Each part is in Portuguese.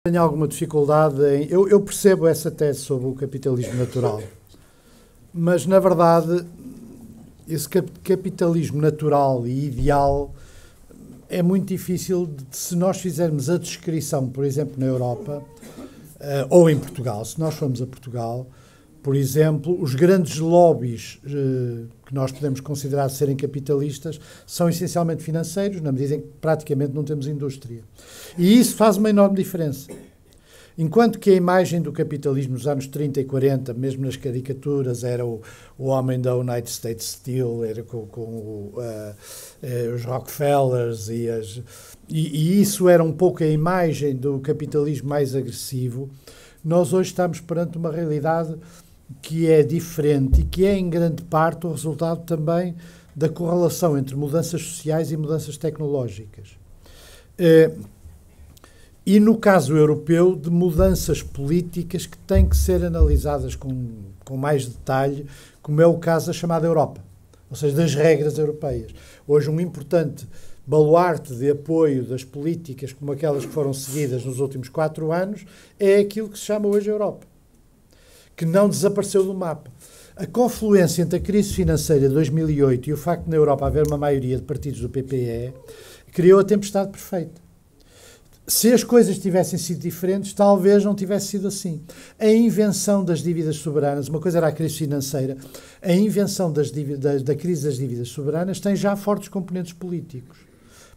Tenho alguma dificuldade em... Eu percebo essa tese sobre o capitalismo natural, mas, na verdade, esse capitalismo natural e ideal é muito difícil se nós fizermos a descrição, por exemplo, na Europa, ou em Portugal. Se nós formos a Portugal, por exemplo, os grandes lobbies que nós podemos considerar serem capitalistas são essencialmente financeiros, na medida em que praticamente não temos indústria. E isso faz uma enorme diferença. Enquanto que a imagem do capitalismo nos anos 30 e 40, mesmo nas caricaturas, era o homem da United States Steel, era com os Rockefellers e isso era um pouco a imagem do capitalismo mais agressivo, nós hoje estamos perante uma realidade que é diferente e que é, em grande parte, o resultado também da correlação entre mudanças sociais e mudanças tecnológicas. E, no caso europeu, de mudanças políticas que têm que ser analisadas com mais detalhe, como é o caso da chamada Europa, ou seja, das regras europeias. Hoje, um importante baluarte de apoio das políticas como aquelas que foram seguidas nos últimos 4 anos é aquilo que se chama hoje a Europa, que não desapareceu do mapa. A confluência entre a crise financeira de 2008 e o facto de na Europa haver uma maioria de partidos do PPE criou a tempestade perfeita. Se as coisas tivessem sido diferentes, talvez não tivesse sido assim. A invenção das dívidas soberanas, uma coisa era a crise financeira, a invenção da crise das dívidas soberanas tem já fortes componentes políticos.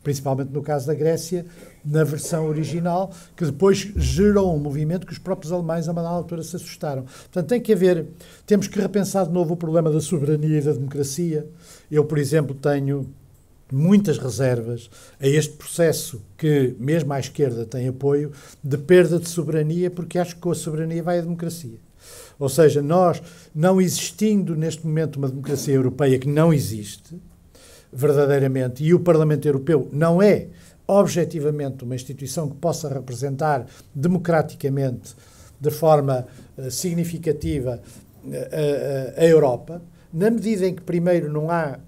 Principalmente no caso da Grécia, na versão original, que depois gerou um movimento que os próprios alemães, a uma dada altura, se assustaram. Portanto, temos que repensar de novo o problema da soberania e da democracia. Eu, por exemplo, tenho muitas reservas a este processo que, mesmo à esquerda, tem apoio, de perda de soberania, porque acho que com a soberania vai a democracia. Ou seja, nós, não existindo neste momento uma democracia europeia que não existe, verdadeiramente, e o Parlamento Europeu não é, objetivamente, uma instituição que possa representar democraticamente, de forma significativa, a Europa, na medida em que, primeiro, não há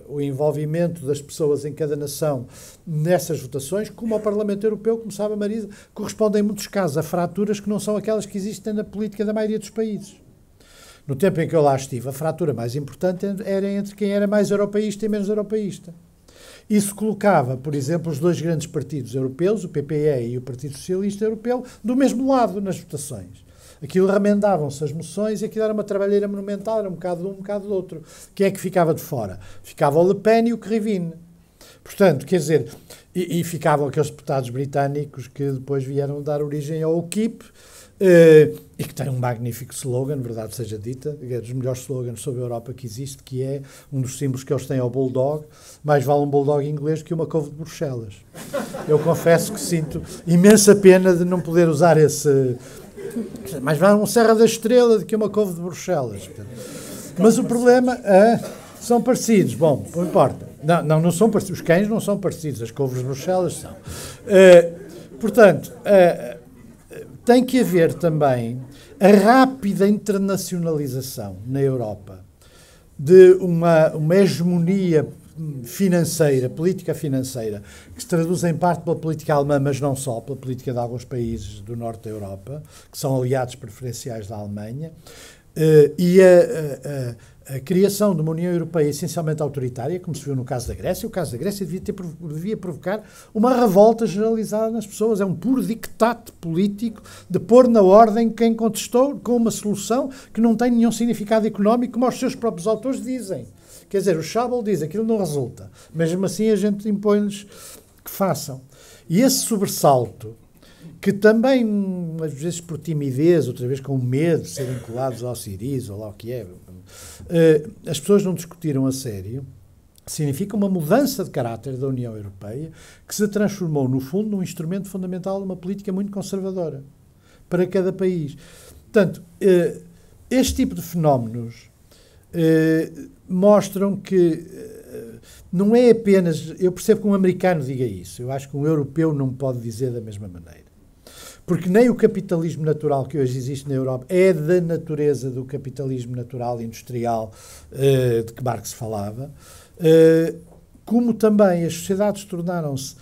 o envolvimento das pessoas em cada nação nessas votações, como ao Parlamento Europeu, como sabe a Marisa, corresponde em muitos casos a fraturas que não são aquelas que existem na política da maioria dos países. No tempo em que eu lá estive, a fratura mais importante era entre quem era mais europeísta e menos europeísta. Isso colocava, por exemplo, os 2 grandes partidos europeus, o PPE e o Partido Socialista Europeu, do mesmo lado nas votações. Aquilo remendavam-se as moções e aquilo era uma trabalheira monumental, era um bocado de um bocado do outro. Quem é que ficava de fora? Ficava o Le Pen e o Krivine. Portanto, quer dizer, e ficavam aqueles deputados britânicos que depois vieram dar origem ao UKIP, e que tem um magnífico slogan, verdade seja dita, é dos melhores slogans sobre a Europa que existe, que é um dos símbolos que eles têm ao bulldog, mais vale um bulldog inglês que uma couve de Bruxelas. Eu confesso que sinto imensa pena de não poder usar esse... Mais vale um Serra da Estrela do que uma couve de Bruxelas. Mas o problema são parecidos. Bom, não importa. Não são parecidos. Os cães não são parecidos. As couves de Bruxelas são. Portanto, tem que haver também a rápida internacionalização na Europa de uma hegemonia financeira, política financeira, que se traduz em parte pela política alemã, mas não só, pela política de alguns países do norte da Europa, que são aliados preferenciais da Alemanha, e a criação de uma União Europeia essencialmente autoritária, como se viu no caso da Grécia. O caso da Grécia devia provocar uma revolta generalizada nas pessoas. É um puro dictate político de pôr na ordem quem contestou com uma solução que não tem nenhum significado económico, como os seus próprios autores dizem. Quer dizer, o Schäuble diz, aquilo não resulta. Mesmo assim, a gente impõe-lhes que façam. E esse sobressalto, que também, às vezes por timidez, outra vez com medo de serem colados ao Syriza, ou lá o que é, as pessoas não discutiram a sério, significa uma mudança de caráter da União Europeia, que se transformou, no fundo, num instrumento fundamental de uma política muito conservadora para cada país. Portanto, este tipo de fenómenos mostram que não é apenas... Eu percebo que um americano diga isso. Eu acho que um europeu não pode dizer da mesma maneira. Porque nem o capitalismo natural que hoje existe na Europa é da natureza do capitalismo natural industrial de que Marx falava, como também as sociedades tornaram-se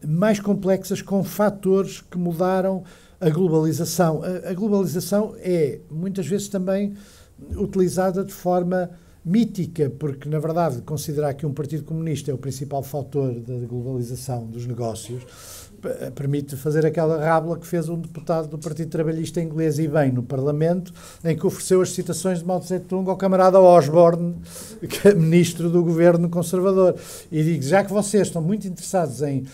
mais complexas com fatores que mudaram a globalização. A globalização é, muitas vezes, também utilizada de forma mítica, porque, na verdade, considerar que um Partido Comunista é o principal fator da globalização dos negócios permite fazer aquela rábula que fez um deputado do Partido Trabalhista inglês e bem no Parlamento, em que ofereceu as citações de Mao Tse-tung ao camarada Osborne, que é ministro do governo conservador. E digo, já que vocês estão muito interessados em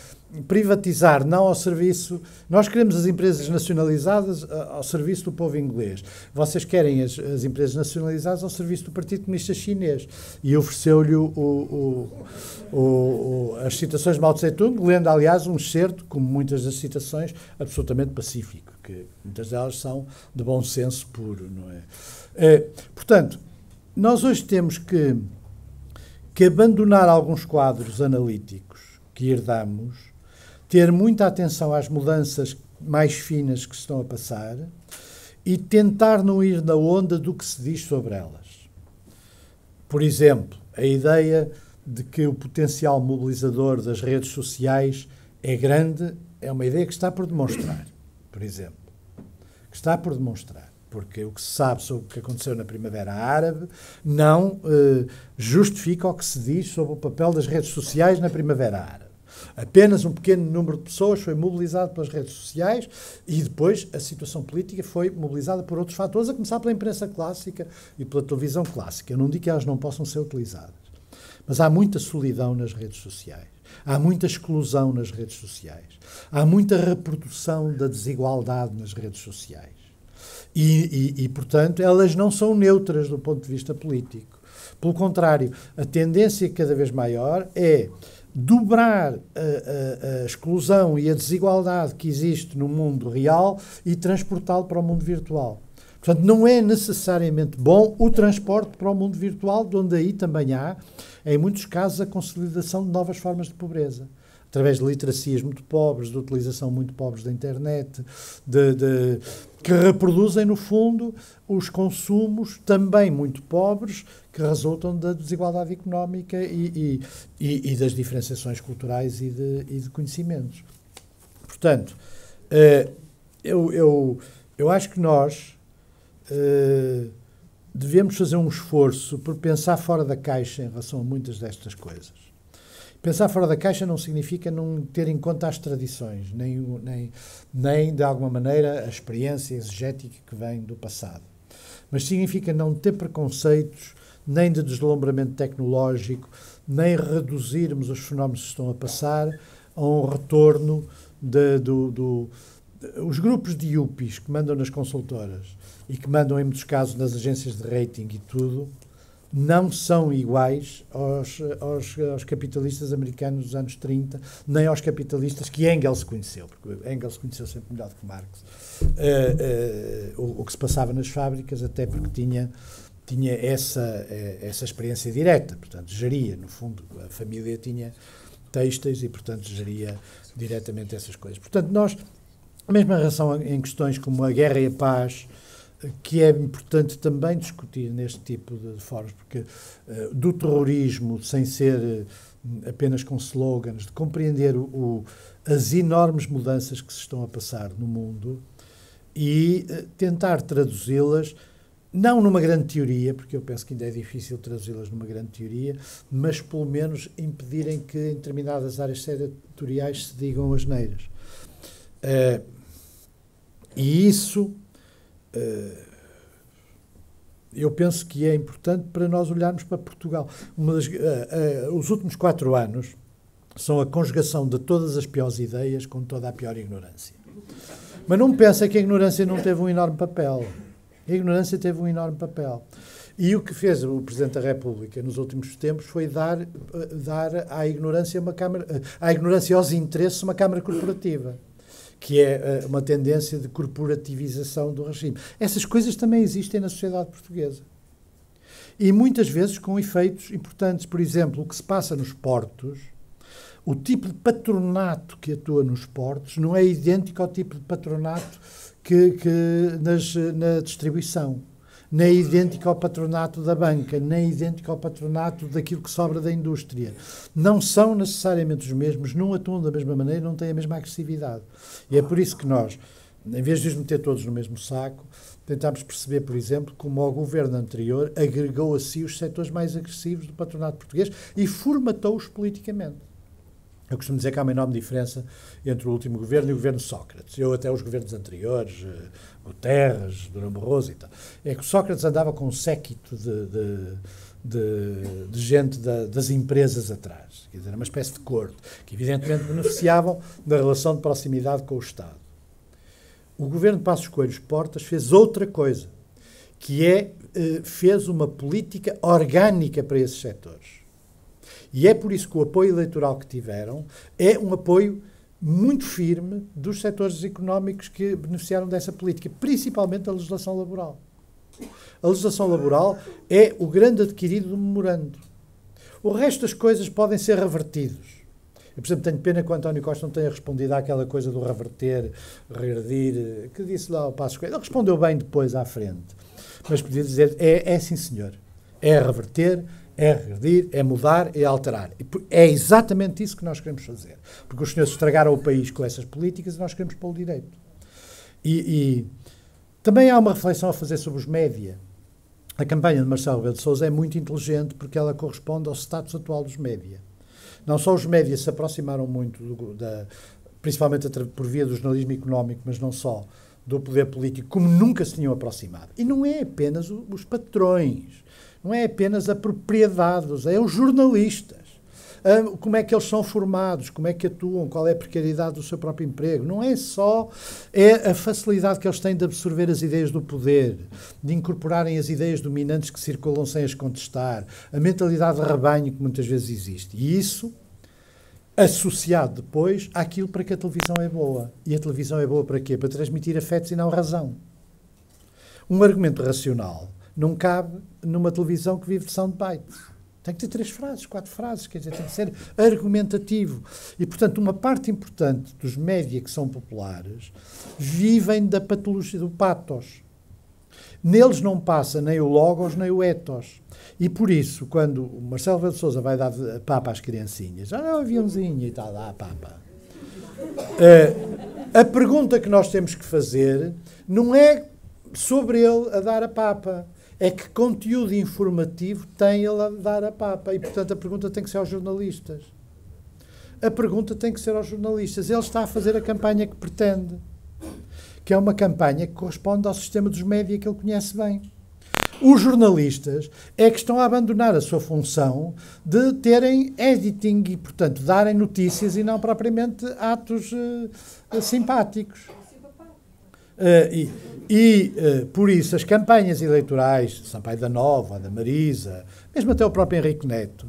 privatizar, não ao serviço... Nós queremos as empresas nacionalizadas ao serviço do povo inglês. Vocês querem as empresas nacionalizadas ao serviço do Partido Comunista Chinês. E ofereceu-lhe as citações de Mao Tse-tung, lendo, aliás, um excerto, como muitas das citações, absolutamente pacífico, que muitas delas são de bom senso puro, não é? Portanto, nós hoje temos que abandonar alguns quadros analíticos que herdamos, ter muita atenção às mudanças mais finas que se estão a passar e tentar não ir na onda do que se diz sobre elas. Por exemplo, a ideia de que o potencial mobilizador das redes sociais é grande é uma ideia que está por demonstrar, por exemplo. Que está por demonstrar. Porque o que se sabe sobre o que aconteceu na Primavera Árabe não justifica o que se diz sobre o papel das redes sociais na Primavera Árabe. Apenas um pequeno número de pessoas foi mobilizado pelas redes sociais e depois a situação política foi mobilizada por outros fatores, a começar pela imprensa clássica e pela televisão clássica. Eu não digo que elas não possam ser utilizadas, mas há muita solidão nas redes sociais, há muita exclusão nas redes sociais, há muita reprodução da desigualdade nas redes sociais. E, portanto, elas não são neutras do ponto de vista político. Pelo contrário, a tendência cada vez maior é dobrar a exclusão e a desigualdade que existe no mundo real e transportá-lo para o mundo virtual. Portanto, não é necessariamente bom o transporte para o mundo virtual, de onde aí também há, em muitos casos, a consolidação de novas formas de pobreza. Através de literacias muito pobres, de utilização muito pobres da internet, que reproduzem, no fundo, os consumos também muito pobres, que resultam da desigualdade económica e das diferenciações culturais e de conhecimentos. Portanto, eu acho que nós devemos fazer um esforço por pensar fora da caixa em relação a muitas destas coisas. Pensar fora da caixa não significa não ter em conta as tradições, nem de alguma maneira, a experiência exegética que vem do passado. Mas significa não ter preconceitos, nem de deslumbramento tecnológico, nem reduzirmos os fenómenos que estão a passar a um retorno os grupos de yuppies que mandam nas consultoras e que mandam, em muitos casos, nas agências de rating e tudo, não são iguais aos capitalistas americanos dos anos 30, nem aos capitalistas que Engels conheceu, porque Engels conheceu sempre melhor do que Marx o que se passava nas fábricas, até porque tinha essa experiência direta, portanto, geria, no fundo, a família tinha têxteis e, portanto, geria diretamente essas coisas. Portanto, nós, mesmo em relação em questões como a guerra e a paz, que é importante também discutir neste tipo de formas, porque do terrorismo, sem ser apenas com slogans, de compreender as enormes mudanças que se estão a passar no mundo e tentar traduzi-las, não numa grande teoria, porque eu penso que ainda é difícil traduzi-las numa grande teoria, mas pelo menos impedirem que em determinadas áreas setoriais se digam asneiras. E isso... eu penso que é importante para nós olharmos para Portugal. Os últimos 4 anos são a conjugação de todas as piores ideias com toda a pior ignorância. Mas não pensa que a ignorância não teve um enorme papel. A ignorância teve um enorme papel. E o que fez o Presidente da República nos últimos tempos foi dar à ignorância aos interesses uma câmara corporativa, que é uma tendência de corporativização do regime. Essas coisas também existem na sociedade portuguesa. E muitas vezes com efeitos importantes. Por exemplo, o que se passa nos portos, o tipo de patronato que atua nos portos não é idêntico ao tipo de patronato que na distribuição. Nem é idêntico ao patronato da banca, nem é idêntico ao patronato daquilo que sobra da indústria. Não são necessariamente os mesmos, não atuam da mesma maneira, não têm a mesma agressividade. E é por isso que nós em vez de os meter todos no mesmo saco, tentámos perceber, por exemplo, como o governo anterior agregou a si os setores mais agressivos do patronato português e formatou-os politicamente. Eu costumo dizer que há uma enorme diferença entre o último governo e o governo Sócrates. Eu até os governos anteriores, Guterres, Durão Barroso e tal. É que o Sócrates andava com um séquito de gente das empresas atrás. Quer dizer, uma espécie de corte, que evidentemente beneficiavam da relação de proximidade com o Estado. O governo de Passos Coelho Portas fez outra coisa, que fez uma política orgânica para esses setores. E é por isso que o apoio eleitoral que tiveram é um apoio muito firme dos setores económicos que beneficiaram dessa política, principalmente a legislação laboral. A legislação laboral é o grande adquirido do memorando. O resto das coisas podem ser revertidos. Eu, por exemplo, tenho pena que o António Costa não tenha respondido àquela coisa do reverter, regredir, que disse lá ao Passos Coelho. Ele respondeu bem depois à frente. Mas podia dizer, sim senhor, é reverter, é regredir, é mudar, é alterar. É exatamente isso que nós queremos fazer. Porque os senhores estragaram o país com essas políticas e nós queremos pô-lo direito. E também há uma reflexão a fazer sobre os média. A campanha de Marcelo Rebelo de Sousa é muito inteligente porque ela corresponde ao status atual dos média. Não só os média se aproximaram muito, principalmente por via do jornalismo económico, mas não só, do poder político, como nunca se tinham aproximado. E não é apenas os patrões, não é apenas a propriedade, é os jornalistas. Como é que eles são formados, como é que atuam, qual é a precariedade do seu próprio emprego. Não é só a facilidade que eles têm de absorver as ideias do poder, de incorporarem as ideias dominantes que circulam sem as contestar, a mentalidade de rebanho que muitas vezes existe. E isso associado depois àquilo para que a televisão é boa. E a televisão é boa para quê? Para transmitir afetos e não razão. Um argumento racional não cabe numa televisão que vive de soundbite. Tem que ter 3 frases, 4 frases, quer dizer, tem que ser argumentativo. E, portanto, uma parte importante dos média que são populares vivem da patologia do patos. Neles não passa nem o logos nem o ethos. E, por isso, quando o Marcelo Rebelo de Sousa vai dar papa às criancinhas, aviãozinho e tal, dá a papa. A pergunta que nós temos que fazer não é sobre ele a dar a papa. É que conteúdo informativo tem ele a dar a papa. E, portanto, a pergunta tem que ser aos jornalistas. A pergunta tem que ser aos jornalistas. Ele está a fazer a campanha que pretende. Que é uma campanha que corresponde ao sistema dos média que ele conhece bem. Os jornalistas é que estão a abandonar a sua função de terem editing e, portanto, darem notícias e não propriamente atos simpáticos. Por isso, as campanhas eleitorais, Sampaio da Nova, da Marisa, mesmo até o próprio Henrique Neto,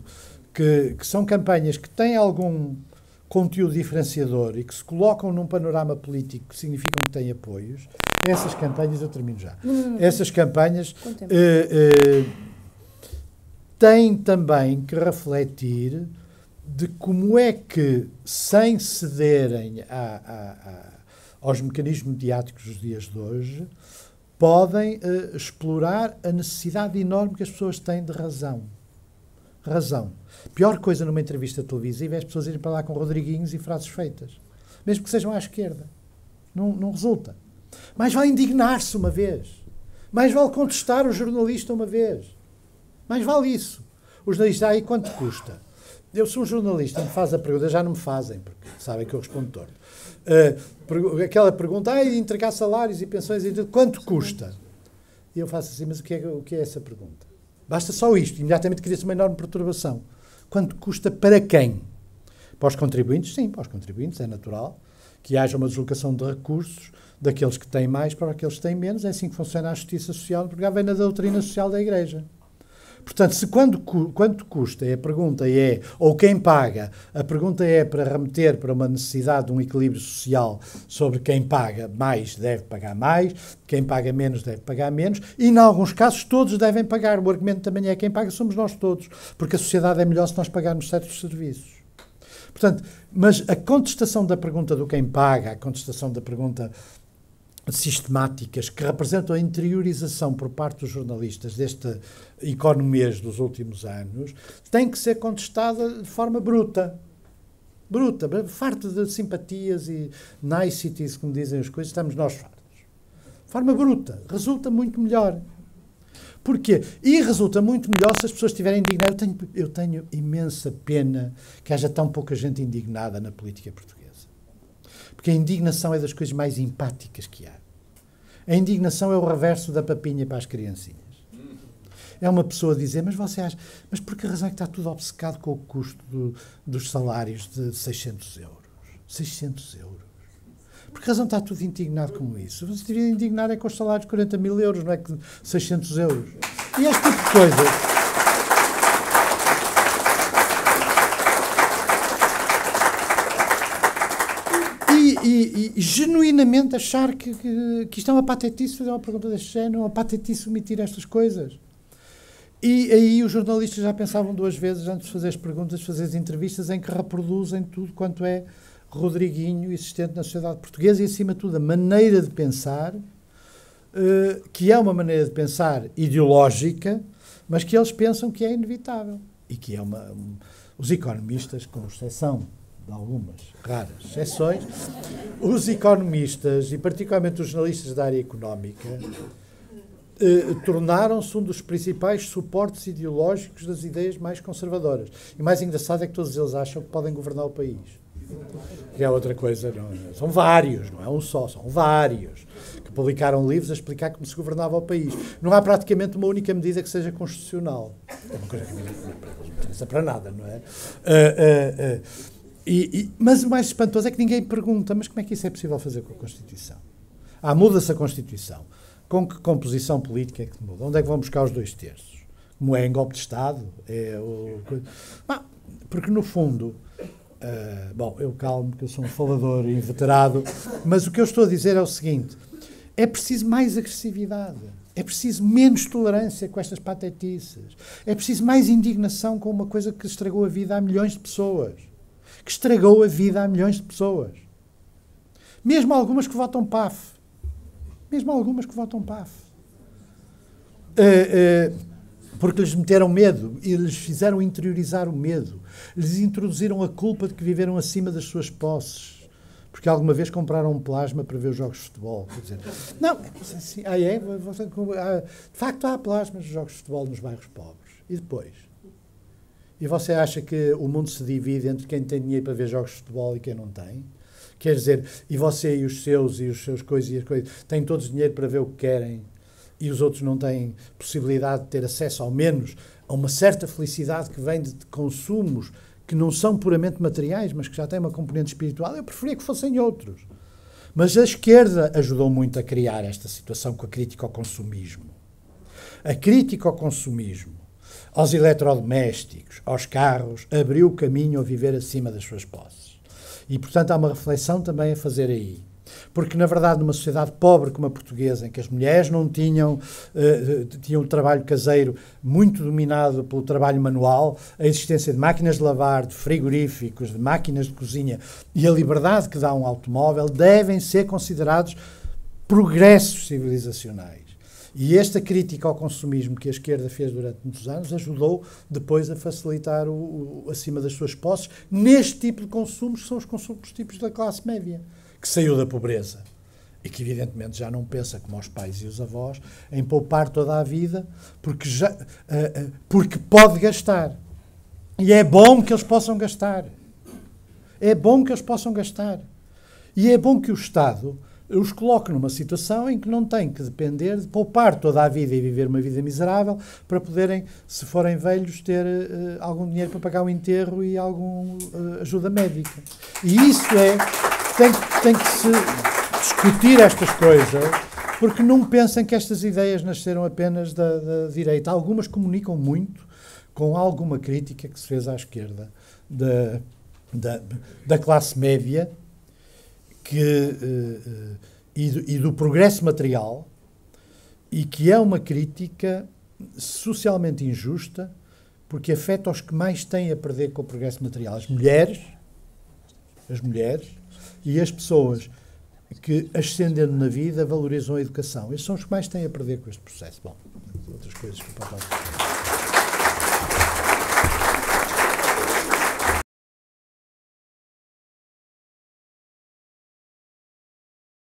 que são campanhas que têm algum conteúdo diferenciador e que se colocam num panorama político que significam que têm apoios, essas campanhas, eu termino já, essas campanhas têm também que refletir de como é que, sem cederem aos mecanismos mediáticos dos dias de hoje, podem explorar a necessidade enorme que as pessoas têm de razão. Razão. A pior coisa numa entrevista televisiva é as pessoas irem para lá com rodriguinhos e frases feitas. Mesmo que sejam à esquerda. Não resulta. Mais vale indignar-se uma vez. Mais vale contestar o jornalista uma vez. Mais vale isso. Os jornalistas, e quanto custa? Eu sou um jornalista, me faz a pergunta, já não me fazem, porque sabem que eu respondo torto. Aquela pergunta, entregar salários e pensões, quanto custa? E eu faço assim, mas o que é essa pergunta? Basta só isto, imediatamente cria-se uma enorme perturbação. Quanto custa para quem? Para os contribuintes? Sim, para os contribuintes é natural que haja uma deslocação de recursos daqueles que têm mais para aqueles que têm menos. É assim que funciona a justiça social, porque vem na doutrina social da Igreja. Portanto, se quanto custa, a pergunta é, ou quem paga, a pergunta é para remeter para uma necessidade de um equilíbrio social sobre quem paga mais deve pagar mais, quem paga menos deve pagar menos, e, em alguns casos, todos devem pagar. O argumento também é quem paga somos nós todos, porque a sociedade é melhor se nós pagarmos certos serviços. Portanto, mas a contestação da pergunta do quem paga, a contestação da pergunta sistemáticas que representam a interiorização por parte dos jornalistas desta economia dos últimos anos, tem que ser contestada de forma bruta. bruta, farta de simpatias e niceties, como dizem as coisas, estamos nós fartos. De forma bruta, resulta muito melhor. Porquê? E resulta muito melhor se as pessoas estiverem indignadas. Eu tenho imensa pena que haja tão pouca gente indignada na política portuguesa. Porque a indignação é das coisas mais empáticas que há. A indignação é o reverso da papinha para as criancinhas. É uma pessoa dizer, mas você acha, mas por que razão é que está tudo obcecado com o custo dos salários de 600 euros? 600 euros. Por que razão está tudo indignado com isso? Você deveria indignar é com os salários de 40 mil euros, não é que 600 euros. E este tipo de coisas... E genuinamente achar que isto é uma patetice, fazer uma pergunta deste género, é uma patetice omitir estas coisas. E aí os jornalistas já pensavam duas vezes antes de fazer as perguntas, fazer as entrevistas em que reproduzem tudo quanto é Rodriguinho existente na sociedade portuguesa e, acima de tudo, a maneira de pensar, que é uma maneira de pensar ideológica, mas que eles pensam que é inevitável. E que é os economistas, com exceção de algumas raras exceções, os economistas, e particularmente os jornalistas da área económica, tornaram-se um dos principais suportes ideológicos das ideias mais conservadoras. E o mais engraçado é que todos eles acham que podem governar o país. Que é outra coisa, não é? São vários, não é um só, são vários, que publicaram livros a explicar como se governava o país. Não há praticamente uma única medida que seja constitucional. É uma coisa que não interessa para nada, não é? Mas o mais espantoso é que ninguém pergunta, mas como é que isso é possível fazer com a Constituição? Muda-se a Constituição. Com que composição política é que muda? Onde é que vão buscar os 2/3? Como é em golpe de Estado? Porque, no fundo, eu calmo, porque eu sou um falador inveterado, mas o que eu estou a dizer é o seguinte, é preciso mais agressividade, é preciso menos tolerância com estas patetices, é preciso mais indignação com uma coisa que estragou a vida a milhões de pessoas. Que estragou a vida a milhões de pessoas. Mesmo algumas que votam PAF. Porque lhes meteram medo e lhes fizeram interiorizar o medo. Lhes introduziram a culpa de que viveram acima das suas posses. Porque alguma vez compraram um plasma para ver os jogos de futebol. Quer dizer, não, assim, de facto há plasmas de jogos de futebol nos bairros pobres. E depois? E você acha que o mundo se divide entre quem tem dinheiro para ver jogos de futebol e quem não tem? Quer dizer, e você e os seus coisas e as coisas têm todos dinheiro para ver o que querem e os outros não têm possibilidade de ter acesso, ao menos, a uma certa felicidade que vem de consumos que não são puramente materiais, mas que já têm uma componente espiritual? Eu preferia que fossem outros. Mas a esquerda ajudou muito a criar esta situação com a crítica ao consumismo. A crítica ao consumismo, aos eletrodomésticos, aos carros, abriu o caminho a viver acima das suas posses. E, portanto, há uma reflexão também a fazer aí. Porque, na verdade, numa sociedade pobre como a portuguesa, em que as mulheres não tinham um trabalho caseiro muito dominado pelo trabalho manual, a existência de máquinas de lavar, de frigoríficos, de máquinas de cozinha e a liberdade que dá um automóvel devem ser considerados progressos civilizacionais. E esta crítica ao consumismo que a esquerda fez durante muitos anos ajudou depois a facilitar acima das suas posses neste tipo de consumos, que são os consumos tipos da classe média, que saiu da pobreza e que evidentemente já não pensa como os pais e os avós em poupar toda a vida porque pode gastar. E é bom que eles possam gastar. É bom que eles possam gastar. E é bom que o Estado os coloque numa situação em que não têm que depender de poupar toda a vida e viver uma vida miserável para poderem, se forem velhos, ter algum dinheiro para pagar o enterro e alguma ajuda médica. E isso tem que se discutir estas coisas, porque não pensem que estas ideias nasceram apenas da direita. Algumas comunicam muito com alguma crítica que se fez à esquerda da classe média, e do progresso material, e que é uma crítica socialmente injusta, porque afeta os que mais têm a perder com o progresso material. As mulheres e as pessoas que, ascendendo na vida, valorizam a educação. Esses são os que mais têm a perder com este processo. Bom, outras coisas que eu posso falar.